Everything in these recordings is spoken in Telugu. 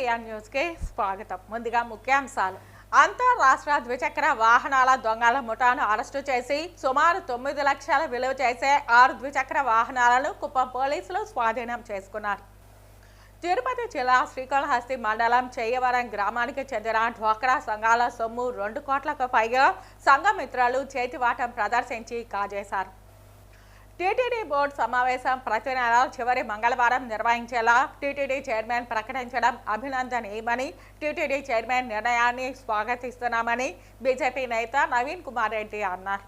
సిఎన్ న్యూస్కి స్వాగతం. ముందుగా ముఖ్యాంశాలు. అంతర్రాష్ట్ర ద్విచక్ర వాహనాల దొంగల ముఠాను అరెస్టు చేసి సుమారు 9 లక్షల విలువ చేసే 6 ద్విచక్ర వాహనాలను కుప్పం పోలీసులు స్వాధీనం చేసుకున్నారు. తిరుపతి జిల్లా శ్రీకాళహస్తి మండలం చెయ్యవరం గ్రామానికి చెందిన డ్వాక్రా సంఘాల సొమ్ము 2 కోట్లకు పైగా సంఘమిత్రాలు చేతివాటం ప్రదర్శించి కాజేశారు. టీటీడీ బోర్డు సమావేశం ప్రతి నెల చివరి మంగళవారం నిర్వహించేలా టీటీడీ చైర్మన్ ప్రకటించడం అభినందనీయమని, టీటీడీ చైర్మన్ నిర్ణయాన్ని స్వాగతిస్తున్నామని బీజేపీ నేత నవీన్ కుమార్ రెడ్డి అన్నారు.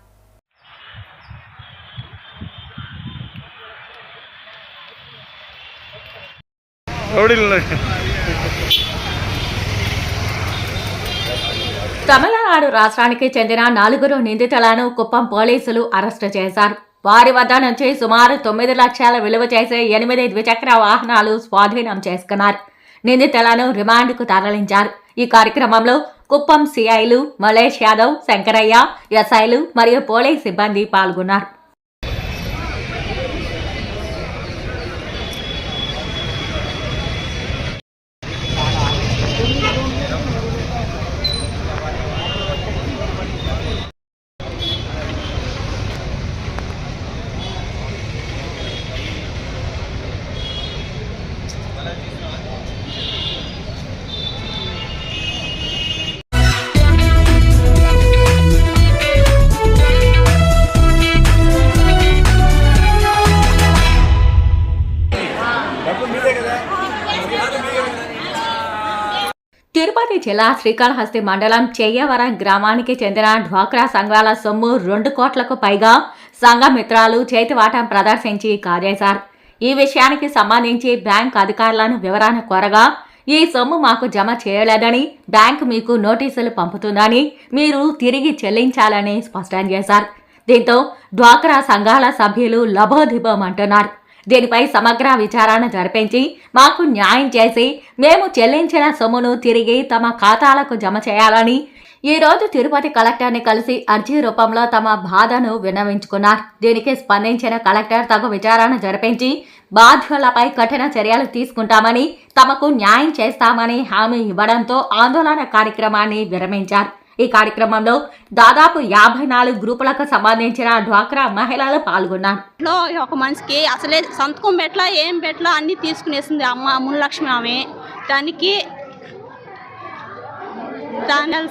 తమిళనాడు రాష్ట్రానికి చెందిన 4 నిందితులను కుప్పం పోలీసులు అరెస్టు చేశారు. వారి వద్ద నుంచి సుమారు 9 లక్షల విలువ చేసే 8 ద్విచక్ర వాహనాలు స్వాధీనం చేసుకున్నారు. నిందితులను రిమాండ్కు తరలించారు. ఈ కార్యక్రమంలో కుప్పం సిఐలు మలేష్ యాదవ్, శంకరయ్య, ఎస్ఐలు మరియు పోలీస్ సిబ్బంది పాల్గొన్నారు. తిరుపతి జిల్లా శ్రీకాళహస్తి మండలం చెయ్యవరం గ్రామానికి చెందిన డ్వాక్రా సంఘాల సొమ్ము 2 కోట్లకు పైగా సంఘమిత్రాలు చేతివాటం ప్రదర్శించి కాజేశారు. ఈ విషయానికి సంబంధించి బ్యాంక్ అధికారులను వివరణ కోరగా, ఈ సొమ్ము మాకు జమ చేయలేదని, బ్యాంక్ మీకు నోటీసులు పంపుతుందని, మీరు తిరిగి చెల్లించాలని స్పష్టం చేశారు. దీంతో డ్వాక్రా సంఘాల సభ్యులు లబోదిబోమంటున్నారు. దీనిపై సమగ్ర విచారణ జరిపించి మాకు న్యాయం చేసి మేము చెల్లించిన సొమ్మును తిరిగి తమ ఖాతాలకు జమ చేయాలని ఈ రోజు తిరుపతి కలెక్టర్ని కలిసి అర్జీ రూపంలో తమ బాధను విన్నవించుకున్నారు. దీనికి స్పందించిన కలెక్టర్ తగు విచారణ జరిపించి బాధ్యులపై కఠిన చర్యలు తీసుకుంటామని, తమకు న్యాయం చేస్తామని హామీ ఇవ్వడంతో ఆందోళన కార్యక్రమాన్ని విరమించారు. ఈ కార్యక్రమంలో దాదాపు 54 గ్రూపులకు సంబంధించిన డ్వాక్రా మహిళలు పాల్గొన్నారు. ఒక మనిషికి అసలే సంతకం పెట్లా ఏం పెట్లా అన్ని తీసుకునేసింది అమ్మ మునిలక్ష్మి. ఆమె దానికి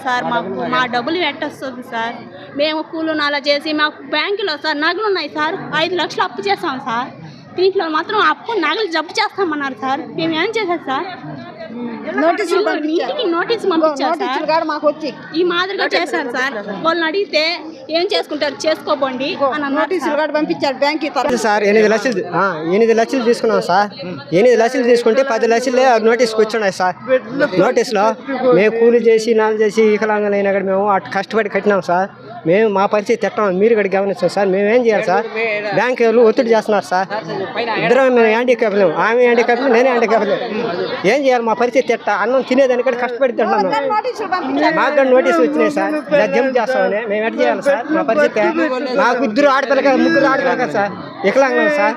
సార్ మా డబ్బులు పెట్టొస్తుంది సార్. మేము కూలు నాలా చేసి మాకు బ్యాంకులో సార్ నగలు ఉన్నాయి సార్. 5 లక్షలు అప్పు చేస్తాం సార్. దీంట్లో మాత్రం అప్పు నగలు జప్పు చేస్తామన్నారు సార్. మేము ఏం చేశారు సార్? నోటీసు పంపించారు సార్. ఈ మాదిరిగా చేశారు సార్. వాళ్ళని అడిగితే ఏం చేసుకుంటారు చేసుకోబండి నోటీసులు కూడా పంపించారు బ్యాంక్ సార్. 8 లక్షలు తీసుకున్నాం సార్. 8 లక్షలు తీసుకుంటే 10 లక్షలే నోటీస్ కూర్చున్నాయి సార్. నోటీసులో మేము కూలి చేసి నాలు చేసి వికలాంగులైనా కూడా మేము అటు కష్టపడి కట్టినాం సార్. మేము మా పరిస్థితి తిట్టాం, మీరు కూడా గమనిస్తాం సార్. మేము ఏం చేయాలి సార్? బ్యాంక్ వాళ్ళు ఒత్తిడి చేస్తున్నారు సార్. ఇద్దరం మేము హ్యాండిక్యాప్లు, ఆమె హ్యాండిక్యాప్లు, నేనే హ్యాండిక్యాప్లు. ఏం చేయాలి? మా పరిస్థితి తిట్ట అన్నం తినేదానికంటే కష్టపడి తింటున్నాం. మాకు కూడా నోటీసులు వచ్చినాయి సార్. జంప్ చేస్తామని మేము ఎట్ చేయాలి సార్? మా పరిస్థితి మాకు 2 ఆడపిల్ల కదా, 3 ఆడపిల్ల కదా సార్. వికలాంగం సార్.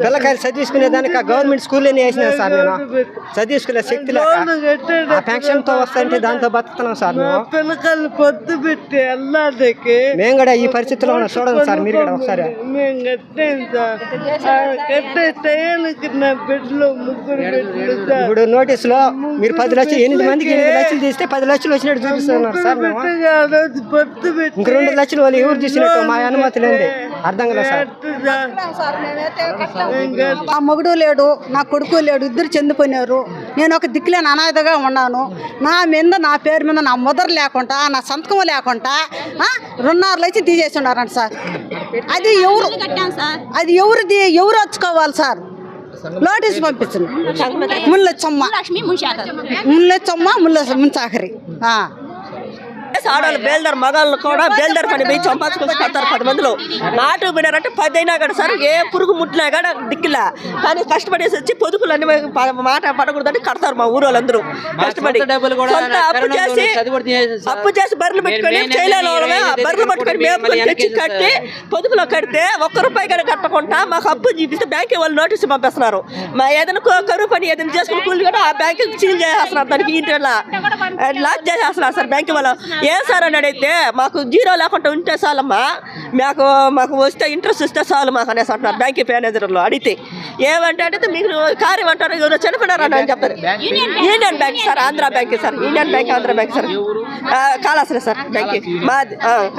పిల్లకాయలు చదివించుకునే దానికి గవర్నమెంట్ స్కూల్లోనే వేసినాం సార్. నేను చదివించుకునే శక్తి లేక ఆ పెన్షన్తో వస్తాయంటే దాంతో బతుకుతున్నాం సార్. మేము పొద్దు పెట్టి అల్లాడికి మేము కూడా ఈ పరిస్థితిలో ఉన్నాం. చూడండి సార్, మీరు కూడా ఒకసారి. మేము కట్టాం సార్. కట్టే టయానికి నా బిడ్డలు 3 బిడ్డలు సార్. ఇప్పుడు నోటీసులో మీరు 10 లక్షలు 8 మందికి 8 లక్షలు తీస్తే 10 లక్షలు వచ్చినట్టు చూపిస్తున్నారు సార్. పొద్దు పెట్టి ఇంక 2 లక్షలు వాళ్ళు ఎవరు చూసినట్టు మా అనుమతి లేదు. అర్థం కదా సార్? నా మొగుడు లేడు, నా కొడుకు లేడు, 2 చనిపోయినారు. నేను ఒక దిక్కులేని అనాథగా ఉన్నాను. నా మీద నా పేరు మీద నా ముద్ర లేకుండా నా సంతకం లేకుండా 2.5 లక్షలు తీసేసి ఉన్నారంట సార్. అది ఎవరు అది ఎవరిది? ఎవరు వచ్చుకోవాలి సార్? నోటీసు పంపించండి. ముల్లెచ్చమ్మ మున్సాకరి చేసి ఆడవాళ్ళు బేల్దారు మగాళ్ళు కూడా బేల్దారు పని పోయి చంపాచుకొని కడతారు 10 మందిలో. నాటు పోయినారంటే 10 అయినా కూడా సార్ ఏ పురుగు ముట్టినా కూడా దిక్కులా, కానీ కష్టపడేసి వచ్చి పొదుపులు అన్ని మాట పడకూడదని కడతారు మా ఊరు వాళ్ళందరూ కష్టపడి. సొంత అప్పు చేసి బర్రెలు పెట్టుకొని చేయలేని వాళ్ళమే బర్రెలు పట్టుకొని మేపుకొని తెచ్చి కట్టి పొదుపులో కడితే 1 రూపాయి కానీ కట్టకుండా మాకు అప్పు చూపిస్తే బ్యాంక్ వాళ్ళు నోటీసు పంపిస్తున్నారు. మా ఏదైనా కరువు పని ఏదైనా చేసుకుని కూలి కూడా ఆ బ్యాంక్ సీల్ చేసేస్తున్నారు, దానికి ఇంటి లాక్ చేసేస్తున్నారు సార్ బ్యాంక్ వాళ్ళు. ఏం సార్ అని అడిగితే మాకు జీరో లేకుండా ఉంటే చాలమ్మా, మాకు వస్తే ఇంట్రెస్ట్ ఇస్తే చాలు మాకు అనేసి అంటున్నారు బ్యాంక్ మేనేజర్లు అడిగితే. ఏమంటే అంటే మీకు కార్యం అంటారు, ఎవరో చనిపోయినారని అని చెప్తారు. Union bank sir, Andhra bank sir, union bank Andhra bank sir, Kalashri sir bank మా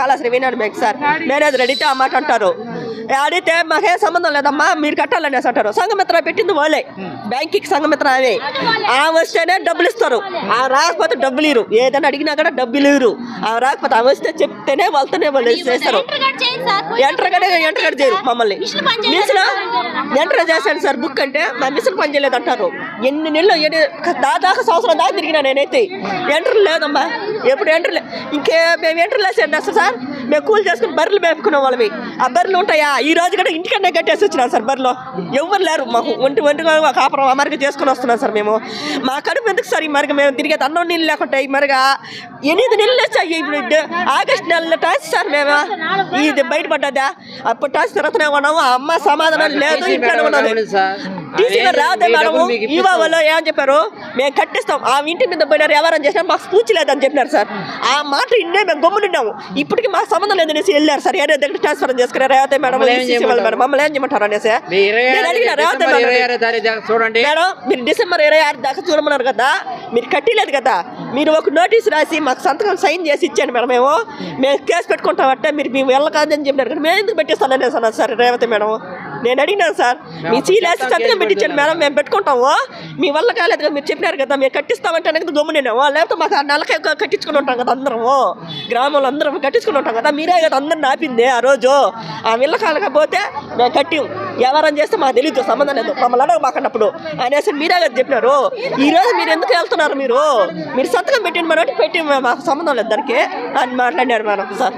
Kalashri union bank sir. Manager అడిగితే ఆ మాట అంటారు. అడిగితే మాకేం సంబంధం లేదమ్మా మీరు కట్టాలనేసి అంటారు. సంఘమిత్ర పెట్టింది వాళ్ళే, బ్యాంక్కి సంఘమిత్ర ఆమె వస్తేనే డబ్బులు ఇస్తారు, రాకపోతే డబ్బులు ఇరు. ఏదైనా అడిగినా కూడా డబ్బులు ఇరు. రాకపోతే ఆమె వస్తే చెప్తేనే వాళ్ళతోనే వాళ్ళు చేస్తారు. ఎంటర్ చేయరు మమ్మల్ని. మిషన్ ఎంటర్ చేశాను సార్ బుక్ అంటే మా మిషన్ పని చేయలేదు అంటారు. ఎన్ని నెలలు దాదాపు సంవత్సరం దాకా తిరిగినా నేనైతే. ఎంటర్ లేదమ్మా, ఎప్పుడు ఎంటర్ ఇంకే మేము ఎంటర్ లేసేది సార్. మేము కూలి చేసుకుని బర్రెలు మేపుకునే వాళ్ళవి. ఆ బర్రెలు ఉంటాయా ఈ రోజు కూడా ఇంటికన్నా కట్టేసి వచ్చినారు సార్. బర్రెలో ఎవరు లేరు మాకు, ఒంటిగా కాపురం అమరిగా చేసుకుని వస్తున్నాం సార్ మేము. మా కడుపు ఎందుకు సార్ ఈ మరిగా మేము తిరిగేది అన్నం నీళ్ళు లేకుండా ఈ మరిగా 8 నెలలు వచ్చాయి. ఇప్పుడు ఆగస్టు నెలలో టాక్స్ సార్ మేము ఇది బయటపడ్డా. అప్పుడు టాక్స్ తిరుగుతూనే ఉన్నాము. అమ్మ సమాధానం లేదు, ఇంట్లోనే ఉన్నాను. టీసీ రాదే మేడం ఈవా వాళ్ళు ఏమని చెప్పారు, మేము కట్టిస్తాం. ఆ ఇంటి మీద పోయినారు, ఎవరని చేసినా మాకు స్పూచి లేదని చెప్పినారు సార్. ఆ మాట ఇన్నే మేము గమ్మునున్నాము. ఇప్పటికీ మాకు సంబంధం లేదనేసి వెళ్ళారు సార్. ఏదో దగ్గర ట్రాన్స్ఫర్ చేసుకున్నారు. రేవతే మేడం మమ్మల్ని ఏం చేయమంటారు అనేసి అడిగిన. రేవతే మేడం మీరు డిసెంబర్ 26 దాకా చూడమన్నారు కదా, మీరు కట్టిలేదు కదా, మీరు ఒక నోటీస్ రాసి మాకు సంతకం సైన్ చేసి ఇచ్చాను మేడం. మేము కేసు పెట్టుకుంటామంటే మీరు వెళ్ళకాదని చెప్పినారు కదా, మేము ఎందుకు పెట్టిస్తాను అనేసి అన్నారు సార్ రేవతే మేడం. నేను అడిగినాను సార్, మీ చీలేసి సంతకం పెట్టించాను మేడం, మేము పెట్టుకుంటాము, మీ వల్ల కాలేదు కదా, మీరు చెప్పినారు కదా మేము కట్టిస్తామంటే అనేది గమ్మునేమో. లేకపోతే మాకు ఆ నెలకే కట్టించుకుని ఉంటాం కదా అందరము, గ్రామంలో అందరం కట్టించుకుని ఉంటాం కదా. మీరే కదా అందరిని ఆపింది ఆ రోజు. ఆ వీళ్ళ కాలకపోతే మేము కట్టాం, ఎవరని చేస్తే మాకు తెలియదు, సంబంధం లేదు, మమ్మల్ని అడగ మాకన్నప్పుడు అనేసి మీరే కదా చెప్పినారు. ఈరోజు మీరు ఎందుకు వెళ్తున్నారు, మీరు సంతకం పెట్టింది మనం పెట్టి మాకు సంబంధం లేదు దానికి అని మాట్లాడినారు మేడం సార్.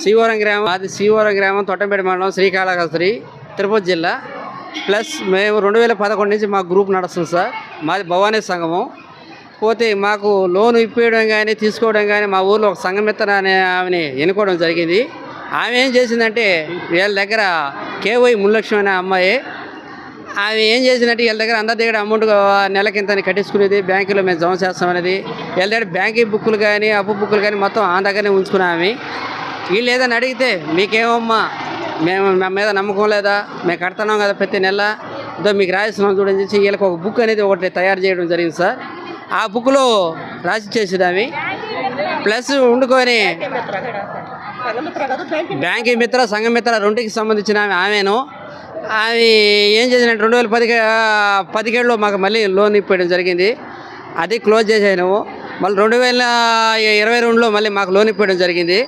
శ్రీవరం గ్రామం, అది శ్రీవరం గ్రామం, తొట్టంపేట మండలం, శ్రీకాళహస్తి, తిరుపతి జిల్లా. ప్లస్ మేము 2011 నుంచి మా గ్రూప్ నడుస్తుంది సార్. మాది భవానీ సంఘము. పోతే మాకు లోను ఇప్పించడం కానీ తీసుకోవడం కానీ మా ఊర్లో ఒక సంఘమిత్ర అనే ఆమెని ఎన్నుకోవడం జరిగింది. ఆమె ఏం చేసిందంటే వీళ్ళ దగ్గర కేవై ముల్లక్ష్మి అనే అమ్మాయి, ఆమె ఏం చేసిందంటే వీళ్ళ దగ్గర అందరి దగ్గర అమౌంట్ నెలకింతని కట్టించుకునేది, బ్యాంకులో మేము జమ చేస్తామనేది. వీళ్ళ దగ్గర బ్యాంకింగ్ బుక్కులు కానీ అప్పు బుక్కులు కానీ మొత్తం ఆ దగ్గరనే ఉంచుకున్నాము. వీళ్ళు ఏదైనా అడిగితే మీకేమమ్మా మేము మా మీద నమ్మకం లేదా, మేము కడుతున్నాం కదా ప్రతి నెల, ఇదో మీకు రాయిస్తున్నాం చూడని చెప్పి వీళ్ళకి ఒక బుక్ అనేది ఒకటి తయారు చేయడం జరిగింది సార్. ఆ బుక్లో రాసి చేసేది ఆమె. ప్లస్ వండుకొని బ్యాంకింగ్ మిత్ర సంఘమిత్ర రెండుకి సంబంధించిన ఆమెను ఆమె ఏం చేసినట్టు 2017లో మాకు మళ్ళీ లోన్ ఇప్పడం జరిగింది. అది క్లోజ్ చేసాము. మళ్ళీ 2022లో మళ్ళీ మాకు లోన్ ఇప్పడం జరిగింది.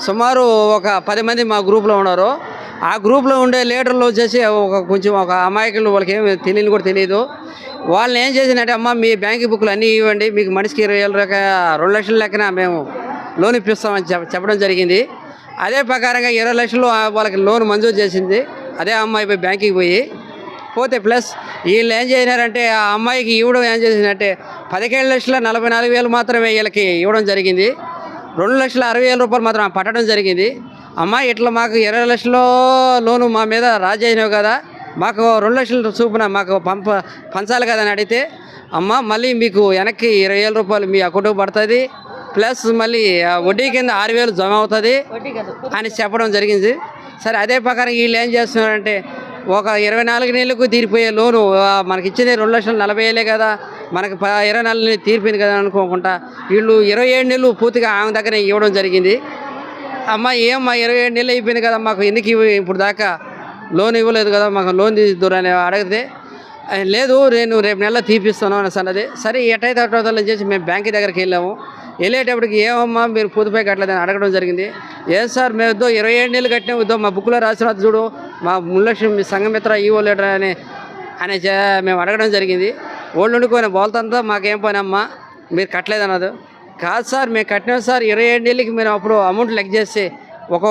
సుమారు ఒక 10 మంది మా గ్రూప్లో ఉన్నారు. ఆ గ్రూప్లో ఉండే లీడర్లు వచ్చేసి కొంచెం ఒక అమాయకులు, వాళ్ళకి ఏమి తెలియని కూడా తెలియదు. వాళ్ళని ఏం చేసినట్టే, అమ్మ మీ బ్యాంక్ బుక్లు అన్నీ ఇవ్వండి, మీకు మనిషికి 2 లక్షల లెక్కన మేము లోన్ ఇప్పిస్తామని చెప్పడం జరిగింది. అదే ప్రకారంగా 20 లక్షలు వాళ్ళకి లోన్ మంజూరు చేసింది. అదే అమ్మాయి పోయి బ్యాంకుకి పోతే ప్లస్ వీళ్ళు ఏం చేసినారంటే ఆ అమ్మాయికి ఇవ్వడం ఏం చేసిందంటే 17,44,000 మాత్రమే వీళ్ళకి ఇవ్వడం జరిగింది. 2,60,000 రూపాయలు మాత్రం పట్టడం జరిగింది. అమ్మాయి ఇట్లా మాకు 20 లక్షల లోను మా మీద రాజైనవి కదా, మాకు 2 లక్షల చూపున మాకు పంచాలి కదా అని అడిగితే, అమ్మ మళ్ళీ మీకు వెనక్కి 20,000 రూపాయలు మీ అకౌంట్కి పడుతుంది, ప్లస్ మళ్ళీ వడ్డీ కింద 6,000 జమ అవుతుంది అని చెప్పడం జరిగింది. సరే అదే ప్రకారం వీళ్ళు ఏం చేస్తున్నారంటే ఒక 24 నెలలకు తీరిపోయే లోను మనకి ఇచ్చింది 2,40,000 కదా, మనకి 24 నెలలు తీరిపోయింది కదా అనుకోకుండా వీళ్ళు 27 నెలలు పూర్తిగా ఆమె దగ్గర ఇవ్వడం జరిగింది. అమ్మ ఏమ్మా 27 నెలలు అయిపోయింది కదా, మాకు ఎందుకు ఇప్పుడు దాకా లోన్ ఇవ్వలేదు కదా, మాకు లోన్ తీద్దురని అడిగితే లేదు నేను రేపు నెలలో తీపిస్తాను అనేసి అన్నది. సరే ఎటైతే అటోదని చేసి మేము బ్యాంక్ దగ్గరికి వెళ్ళాము. వెళ్ళేటప్పటికి ఏమమ్మా మీరు పూర్తిపై కట్టలేదని అడగడం జరిగింది. ఏం సార్ మేము 27 నెలలు కట్టినా వద్దో మా బుక్లో రాసిన చూడు, మా ముల్లక్ష్మి మీ సంఘమిత్ర ఈవో లీడర్ అని మేము అడగడం జరిగింది. వాళ్ళు వండుకొని బోల్తంతా మాకేం పని అమ్మా మీరు కట్టలేదన్నది. కాదు సార్, మేము కట్టినాం సార్ 27 ఏళ్ళకి. మేము అప్పుడు అమౌంట్ లెక్క చేస్తే ఒక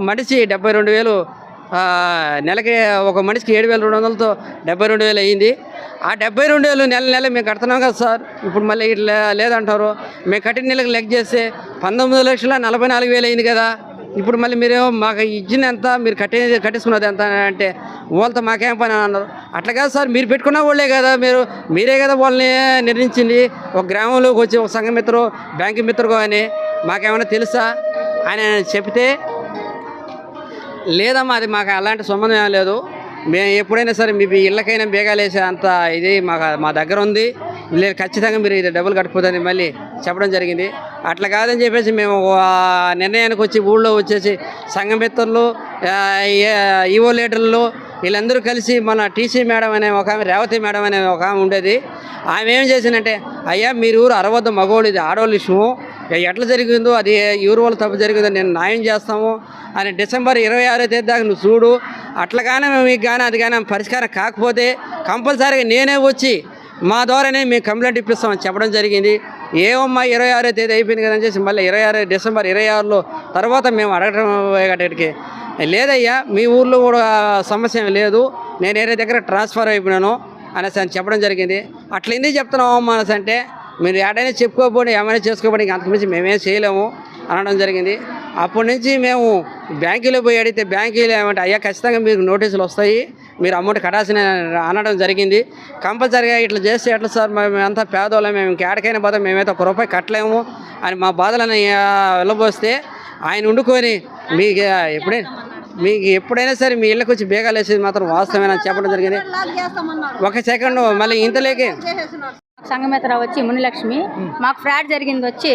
మనిషి 72,000, నెలకి ఒక మనిషికి 7,200తో 72,000 అయ్యింది. ఆ 72,000 నెల మేము కడుతున్నాం కదా సార్. ఇప్పుడు మళ్ళీ ఇట్లా లేదంటారు. మేము కట్టిన నెలకు లెక్క చేస్తే 19,44,000 అయింది కదా. ఇప్పుడు మళ్ళీ మీరు మాకు ఇచ్చిన ఎంత, మీరు కట్టించుకున్నది ఎంత అంటే వాళ్ళతో మాకేం పని అని అన్నారు. అట్లా కాదు సార్, మీరు పెట్టుకున్న వాళ్ళే కదా, మీరే కదా వాళ్ళని నిర్ణయించింది. ఒక గ్రామంలోకి వచ్చి ఒక సంఘ మిత్రు, బ్యాంకు మిత్రుగా అని మాకేమైనా తెలుసా అని చెప్తే, లేదమ్మా అది మాకు అలాంటి సంబంధం ఏం లేదు, మేము ఎప్పుడైనా సరే మీ ఇళ్ళకైనా బేగాలు వేసే అంత ఇది మా దగ్గర ఉంది, లేదు ఖచ్చితంగా మీరు ఇది డబ్బులు కట్టుకోదని మళ్ళీ చెప్పడం జరిగింది. అట్లా కాదని చెప్పేసి మేము నిర్ణయానికి వచ్చి ఊళ్ళో వచ్చేసి సంఘమిత్రులు, ఈవో లీడర్లు వీళ్ళందరూ కలిసి మన టీసీ మేడం అనే ఒక ఆమె, రేవతి మేడం అనే ఒక ఆమె ఉండేది. ఆమె ఏం చేసిందంటే, అయ్యా మీరు ఊరు అరవద్దు, మగవాళ్ళు ఇది ఆడవాళ్ళ విషయము, ఎట్లా జరిగిందో అది ఊరు వాళ్ళు తప్పు జరిగిందో నేను న్యాయం చేస్తాము అని డిసెంబర్ 26వ తేదీ దాకా నువ్వు చూడు, అట్లాగానే మీకు కానీ అది కానీ పరిష్కారం కాకపోతే కంపల్సరీగా నేనే వచ్చి మా ద్వారానే మేము కంప్లైంట్ ఇప్పిస్తామని చెప్పడం జరిగింది. ఏమమ్మా 26వ తేదీ అయిపోయింది కదని చేసి మళ్ళీ డిసెంబర్ 26లో తర్వాత మేము అడగడం అక్కడికి, లేదయ్యా మీ ఊర్లో కూడా సమస్య ఏమి లేదు, నేను వేరే దగ్గర ట్రాన్స్ఫర్ అయిపోయినాను అనేసి అని చెప్పడం జరిగింది. అట్లా ఎందుకు చెప్తున్నామమ్మా అనేసి అంటే, మీరు ఏడైనా చెప్పుకోకపోండి, ఏమైనా చేసుకోకపోండి, అంతకుమించి మేమేం చేయలేము అనడం జరిగింది. అప్పటి నుంచి మేము బ్యాంకులో పోయి అడిగితే బ్యాంకులో ఏమంటే, అయ్యా ఖచ్చితంగా మీకు నోటీసులు వస్తాయి, మీరు అమౌంట్ కట్టాల్సిన అనడం జరిగింది. కంపల్సరీగా ఇట్లా చేస్తే ఎట్లా సార్, మేమంతా పేదవాళ్ళం, మేము ఇంకెక్కడికైనా పోతే మేమైతే ₹1 కట్టలేము అని మా బాధలను వెళ్ళబోస్తే, ఆయన ఉండుకొని మీకు ఎప్పుడైనా సరే మీ ఇళ్ళకి వచ్చి బేగాలు వేసేది మాత్రం వాస్తవమేనా చెప్పడం జరిగింది. ఒక సెకండ్ మళ్ళీ ఇంతలేకే సంఘమిత్ర వచ్చి మునిలక్ష్మి, మాకు ఫ్రాడ్ జరిగింది వచ్చి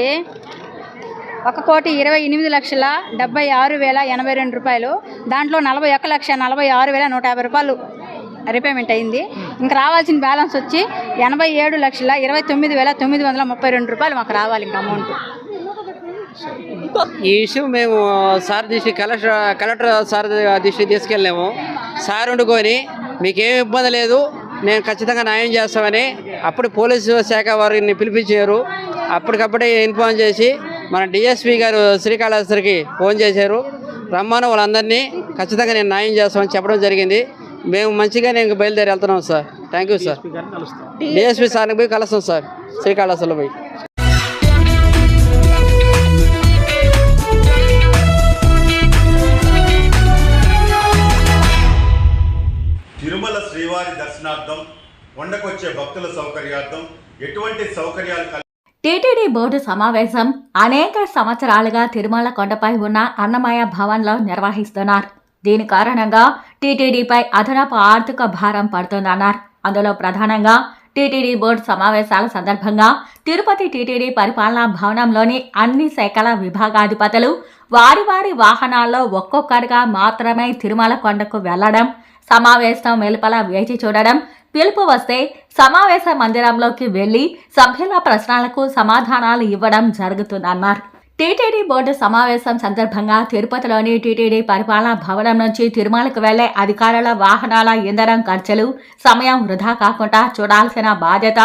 1,28,76,082 రూపాయలు. దాంట్లో 41,46,150 రీపేమెంట్ అయింది. ఇంకా రావాల్సిన బ్యాలెన్స్ వచ్చి 87,29,932 రూపాయలు మాకు రావాలి ఇంకా అమౌంట్. ఈ విషయం మేము సార్ దృష్టి కలెక్టర్ సార్ దృష్టి తీసుకెళ్ళాము. సార్ వండుకొని మీకేం ఇబ్బంది లేదు, నేను ఖచ్చితంగా న్యాయం చేస్తామని అప్పుడు పోలీసు శాఖ వారిని పిలిపించారు. అప్పటికప్పుడే ఇన్ఫార్మ్ చేసి మన డిఎస్పీ గారు శ్రీకాళహస్తికి ఫోన్ చేశారు, రమ్మను వాళ్ళందరినీ ఖచ్చితంగా నేను న్యాయం చేస్తామని చెప్పడం జరిగింది. మేము మంచిగానే ఇంక బయలుదేరి వెళ్తున్నాం sir. Thank you sir. DSP సార్ని పోయి కలుస్తాం సార్ శ్రీకాళహస్తిలో పోయి. తిరుమల శ్రీవారి దర్శనార్థం, కొండకొచ్చే భక్తుల సౌకర్యార్థం ఎటువంటి సౌకర్యాలు టీటీడీ బోర్డు సమావేశం అనేక సంవత్సరాలుగా తిరుమల కొండపై ఉన్న అన్నమయ్య భవన్లో నిర్వహిస్తున్నారు. దీని కారణంగా టీటీడీపై అదనపు ఆర్థిక భారం పడుతుందన్నారు. అందులో ప్రధానంగా టీటీడీ బోర్డు సమావేశాల సందర్భంగా తిరుపతి టీటీడీ పరిపాలనా భవనంలోని అన్ని శాఖల విభాగాధిపతులు వారి వాహనాల్లో ఒక్కొక్కరిగా మాత్రమే తిరుమల కొండకు వెళ్లడం, సమావేశం వెలుపల వేచి చూడడం, పిలుపు వస్తే సమావేశ మందిరంలోకి వెళ్లి సభ్యుల ప్రశ్నలకు సమాధానాలు ఇవ్వడం జరుగుతుందన్నారు. టీటీడీ బోర్డు సమావేశం సందర్భంగా తిరుపతిలోని టీటీడీ పరిపాలనా భవనం నుంచి తిరుమలకు వెళ్లే అధికారుల వాహనాల ఇంధనం ఖర్చులు, సమయం వృధా కాకుండా చూడాల్సిన బాధ్యత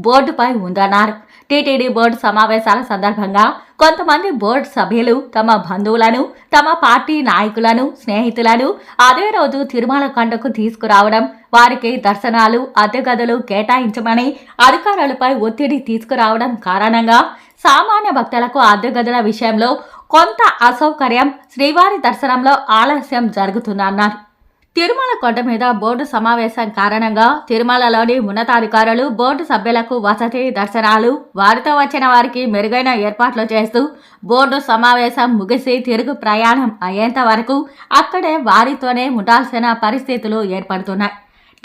బోర్డుపై ఉందన్నారు. టీటీడీ బోర్డు సమావేశాల సందర్భంగా కొంతమంది బోర్డు సభ్యులు తమ బంధువులను, తమ పార్టీ నాయకులను, స్నేహితులను అదే రోజు తిరుమల కొండకు తీసుకురావడం, వారికి దర్శనాలు, అద్దె గదులు కేటాయించమని అధికారులపై ఒత్తిడి తీసుకురావడం కారణంగా సామాన్య భక్తులకు అద్దె గదుల విషయంలో కొంత అసౌకర్యం, శ్రీవారి దర్శనంలో ఆలస్యం జరుగుతుందన్నారు. తిరుమల కొండ మీద బోర్డు సమావేశం కారణంగా తిరుమలలోని ఉన్నతాధికారులు బోర్డు సభ్యులకు వసతి, దర్శనాలు, వారితో వచ్చిన వారికి మెరుగైన ఏర్పాట్లు చేస్తూ బోర్డు సమావేశం ముగిసి తిరుగు ప్రయాణం అయ్యేంత వరకు అక్కడే వారితోనే ఉండాల్సిన పరిస్థితులు ఏర్పడుతున్నాయి.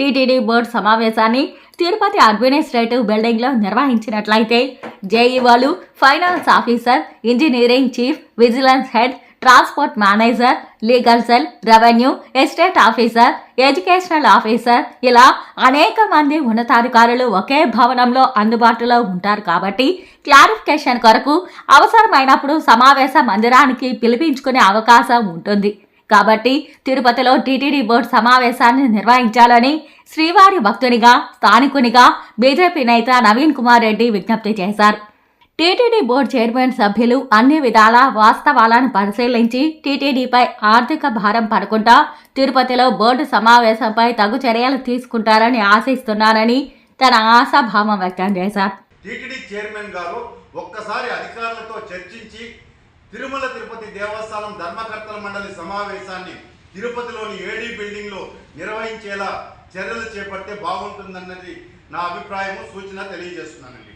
టీటీడీ బోర్డు సమావేశాన్ని తిరుపతి అడ్మినిస్ట్రేటివ్ బిల్డింగ్లో నిర్వహించినట్లయితే జేఈఓలు, finance officer, engineering chief, vigilance head, transport manager, legal cell, revenue, estate officer, educational officer ఇలా అనేక మంది ఉన్నతాధికారులు ఒకే భవనంలో అందుబాటులో ఉంటారు. కాబట్టి క్లారిఫికేషన్ కొరకు అవసరమైనప్పుడు సమావేశ మందిరానికి పిలిపించుకునే అవకాశం ఉంటుంది. కాబట్టి తిరుపతిలో టీటీడీ బోర్డు సమావేశాన్ని నిర్వహించాలని శ్రీవారి భక్తునిగా, స్థానికునిగా బీజేపీ నేత నవీన్ కుమార్ రెడ్డి విజ్ఞప్తి చేశారు. టీటీడీ బోర్డు చైర్మన్ సభ్యులు అన్ని విధాల వాస్తవాలను పరిశీలించి టీటీడీపై ఆర్థిక భారం పడకుండా తిరుపతిలో బోర్డు సమావేశంపై తగు చర్యలు తీసుకుంటారని ఆశిస్తున్నానని తన ఆశాభావం వ్యక్తం చేశారు. టీటీడీ చైర్మన్ గారు ఒక్కసారి అధికారులతో చర్చించి తిరుమల తిరుపతి దేవస్థానం ధర్మకర్తల మండలి సమావేశాన్ని తిరుపతిలోని ఏడీ బిల్డింగ్లో నిర్వహించేలా చర్యలు చేపడితే బాగుంటుందన్నది నా అభిప్రాయము, సూచన తెలియజేస్తున్నానండి.